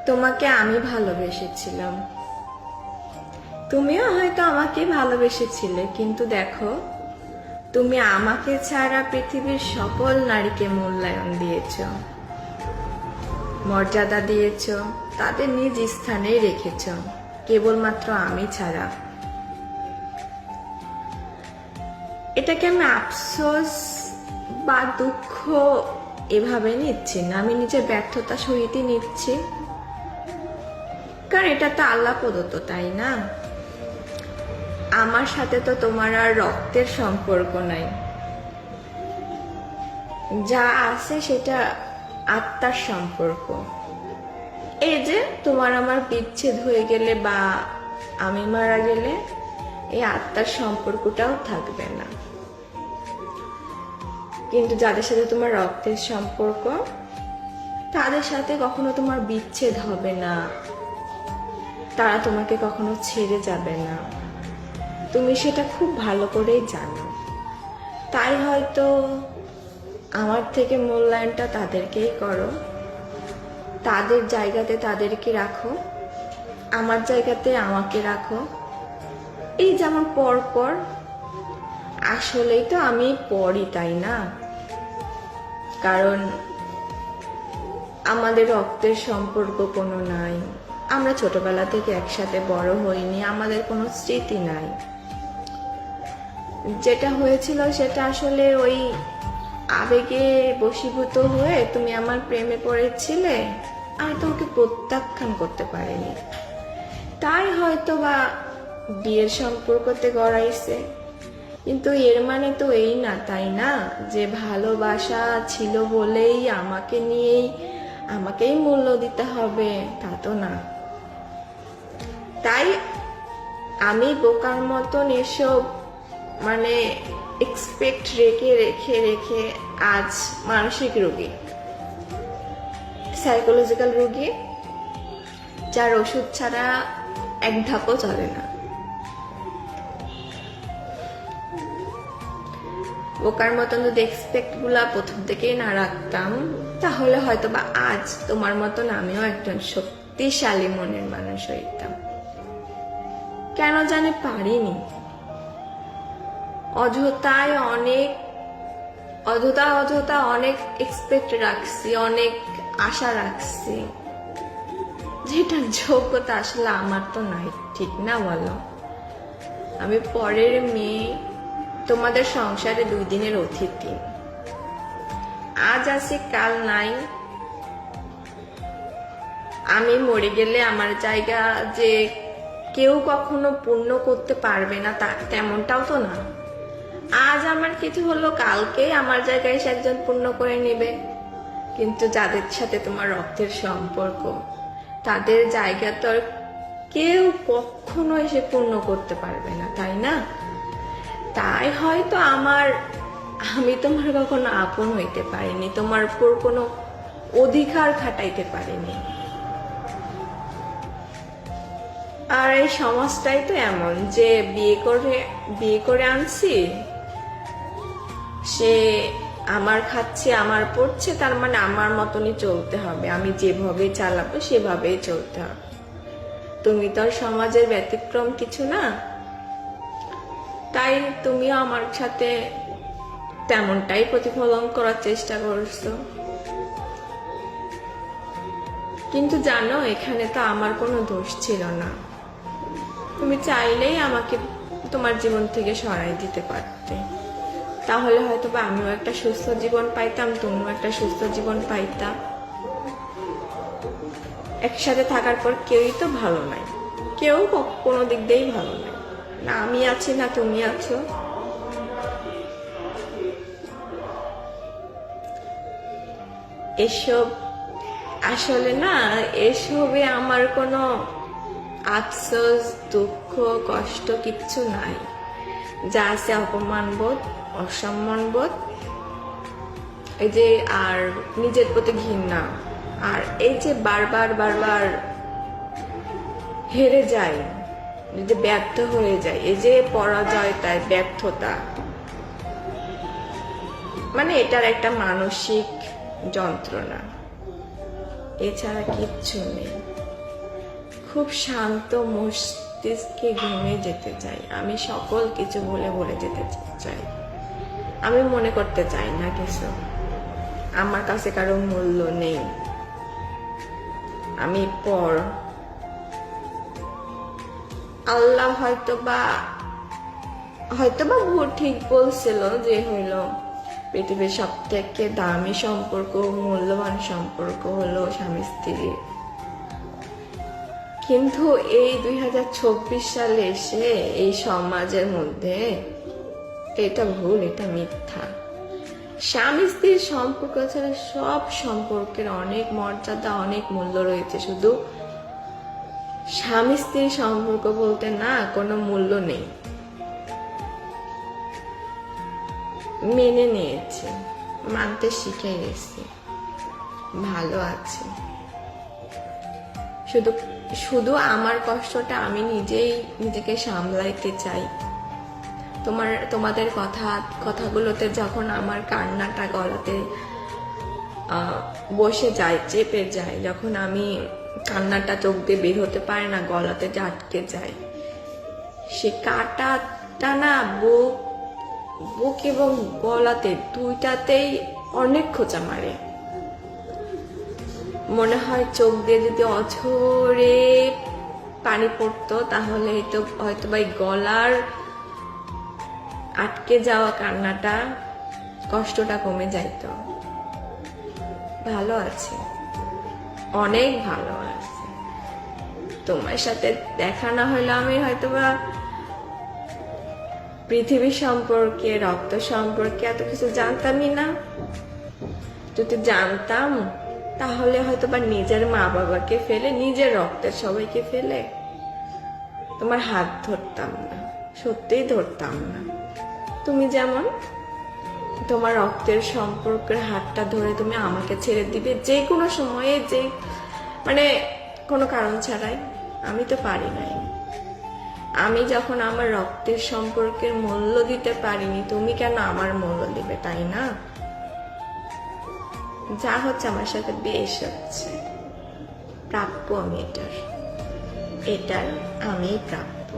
তোমাকে আমি ভালোবেসেছিলাম, তুমিও হয়তো আমাকে ভালোবেসেছিলে, কিন্তু দেখো তুমি আমাকে ছাড়া পৃথিবীর সকল নারীকে মূল্যায়ন দিয়েছ, মর্যাদা দিয়েছ, তাদের নিজ স্থানেই রেখেছ, কেবলমাত্র আমি ছাড়া। এটাকে আমি আফসোস বা দুঃখ এভাবে নিচ্ছি না, আমি নিজের ব্যর্থতা সহিতই নিচ্ছি, কারণ এটা তো আল্লাহ প্রদত্ত, তাই না? আমার সাথে তো তোমার আর রক্তের সম্পর্ক নাই, যা আছে সেটা আত্মার সম্পর্ক। এই যে তোমার আমার বিচ্ছেদ হয়ে গেলে বা আমি মারা গেলে এই আত্মার সম্পর্কটাও থাকবে না, কিন্তু যাদের সাথে তোমার রক্তের সম্পর্ক তাদের সাথে কখনো তোমার বিচ্ছেদ হবে না, তারা তোমাকে কখনো ছেড়ে যাবে না, তুমি সেটা খুব ভালো করেই জানো। তাই হয়তো আমার থেকে মূল্যায়নটা তাদেরকেই করো, তাদের জায়গাতে তাদেরকে রাখো, আমার জায়গাতে আমাকে রাখো। এই যেমন পর আসলেই তো আমি পরই, তাই না? কারণ আমাদের রক্তের সম্পর্ক কোনো নাই, আমরা ছোটবেলা থেকে একসাথে বড় হইনি, আমাদের কোনো স্মৃতি নাই। যেটা হয়েছিল সেটা আসলে ওই আবেগে বশীভূত হয়ে তুমি আমার প্রেমে পড়েছিলে, আমি তো ওকে প্রত্যাখ্যান করতে পারিনি, তাই হয়তো বা বিয়ের সম্পর্কতে গড়াইছে। কিন্তু এর মানে তো এই না, তাই না, যে ভালোবাসা ছিল বলেই আমাকে নিয়েই আমাকেই মূল্য দিতে হবে, তা তো না। তাই আমি বোকার মতন এসব এক্সপেক্ট রেখে আজ মানসিক রোগী, সাইকোলজিক্যাল রোগী, যার ওষুধ ছাড়া এক ধাপও চলে না। বোকার মতন যদি এক্সপেক্ট গুলা প্রথম থেকেই না রাখতাম, তাহলে হয়তো বা আজ তোমার মতন আমিও একজন শক্তিশালী মনের মানুষ হইতাম। কেন জানি পারিনি, অযথা অনেক এক্সপেক্ট রাখছি, অনেক আশা রাখছি, যেটা যোগ্যতা আসলে আমার তো নাই, ঠিক না বলো? আমি পরের মেয়ে, তোমাদের সংসারে 2 দিনের অতিথি, আজ আছি কাল নাই। আমি মরে গেলে আমার জায়গা যে কেউ কখনো পূর্ণ করতে পারবে না তেমনটাও তো না। আজ আমার কিছু হলো, কালকে আমার জায়গায় এসে একজন পূর্ণ করে নেবে, কিন্তু যাদের সাথে তোমার রক্তের সম্পর্ক তাদের জায়গা তো আর কেউ কখনো এসে পূর্ণ করতে পারবে না, তাই না? তাই হয়তো আমি তোমার কখনো আপন হইতে পারিনি, তোমার উপর কোনো অধিকার খাটাইতে পারিনি। আর এই সমাজটাই তো এমন যে বিয়ে করে আনছি, সে আমার খাচ্ছে আমার পড়ছে, তার মানে আমার মতনই চলতে হবে, আমি যেভাবে চালাবো সেভাবেই চলতে হবে। তুমি তো আর সমাজের ব্যতিক্রম কিছু না, তাই তুমিও আমার সাথে তেমনটাই প্রতিফলন করার চেষ্টা করছো। কিন্তু জানো, এখানে তো আমার কোনো দোষ ছিল না, তুমি চাইলেই আমাকে তোমার জীবন থেকে সরাই দিতে পারতে, তাহলে হয়তো বা আমিও একটা সুস্থ জীবন পাইতাম, তুমিও একটা সুস্থ জীবন পাইতা। একসাথে থাকার পর কেউই তো ভালো নাই, কেউ কোনো দিক দিয়েই ভালো নাই, না আমি আছি না তুমি আছো। এসব আসলে না, এসবে আমার কোনো আফসোস, দুঃখ, কষ্ট কিচ্ছু নাই, যা আছে অপমানবোধ, অসম্মানবোধ, এই যে আর নিজের প্রতি ঘৃণা, আর এই যে বারবার হেরে যায়, যে ব্যর্থ হয়ে যায়, এই যে পরাজয়তায় ব্যর্থতা, এটার একটা মানসিক যন্ত্রণা। এছাড়া কিচ্ছু নেই। খুব শান্ত মস্তিষ্কে ঘুমিয়ে যেতে চাই, আমি সকল কিছু বলে যেতে চাই। আমি মনে করতে চাই না কিছু, আমার কাছে কারো মূল্য নেই, আমি পর। আল্লাহ হয়তোবা ভুল ঠিক বলছিল যে হইল পৃথিবীর সব থেকে দামি সম্পর্ক, মূল্যবান সম্পর্ক হলো স্বামী স্ত্রী। কিন্তু এই 2026 সালে এসে এই সমাজের মধ্যে এটা ভুল, এটা মিথ্যা। স্বামী স্ত্রীর সম্পর্ক ছাড়া সব সম্পর্কের অনেক মর্যাদা, অনেক মূল্য রয়েছে। শুধু স্বামী স্ত্রীর সম্পর্ক বলতে না, কোনো মূল্য নেই। মেনে নিয়েছি, মানতে শিখে গেছি, ভালো আছি। শুধু আমার কষ্টটা আমি নিজেকে সামলাইতে চাই। তোমাদের কথাগুলোতে যখন আমার কান্নাটা গলাতে বসে যায়, চেপে যায়, যখন আমি কান্নাটা চোখ দিয়ে বের হতে পারে না, গলাতে আটকে যায়, সে কাটাটা না বুক এবং গলাতে দুইটাতেই অনেক খোঁচা মারে। মনে হয় চোখ দিয়ে যদি অঝরে পানি পড়তো তাহলে হয়তো বা গলার আটকে যাওয়া কান্নাটা, কষ্টটা কমে যাইত। ভালো আছি, অনেক ভালো আছি। তোমার সাথে দেখা না হলে আমি হয়তোবা পৃথিবী সম্পর্কে, রক্ত সম্পর্কে এত কিছু জানতামই না। যদি জানতাম তাহলে হয়তোবা নিজের মা বাবাকে ফেলে, নিজের রক্তের সবাইকে ফেলে তোমার হাত ধরতাম না, সত্যিই ধরতাম না। তুমি যেমন তোমার রক্তের সম্পর্কের হাতটা ধরে তুমি আমাকে ছেড়ে দিবে যে কোনো সময়ে, যে কোনো কারণ ছাড়াই। আমি তো পারি নাই। আমি যখন আমার রক্তের সম্পর্কের মূল্য দিতে পারিনি, তুমি কেন আমার মূল্য দিবে, তাই না? যা হচ্ছে আমার সাথে বেশ হচ্ছে, প্রাপ্য আমি এটার আমি প্রাপ্য।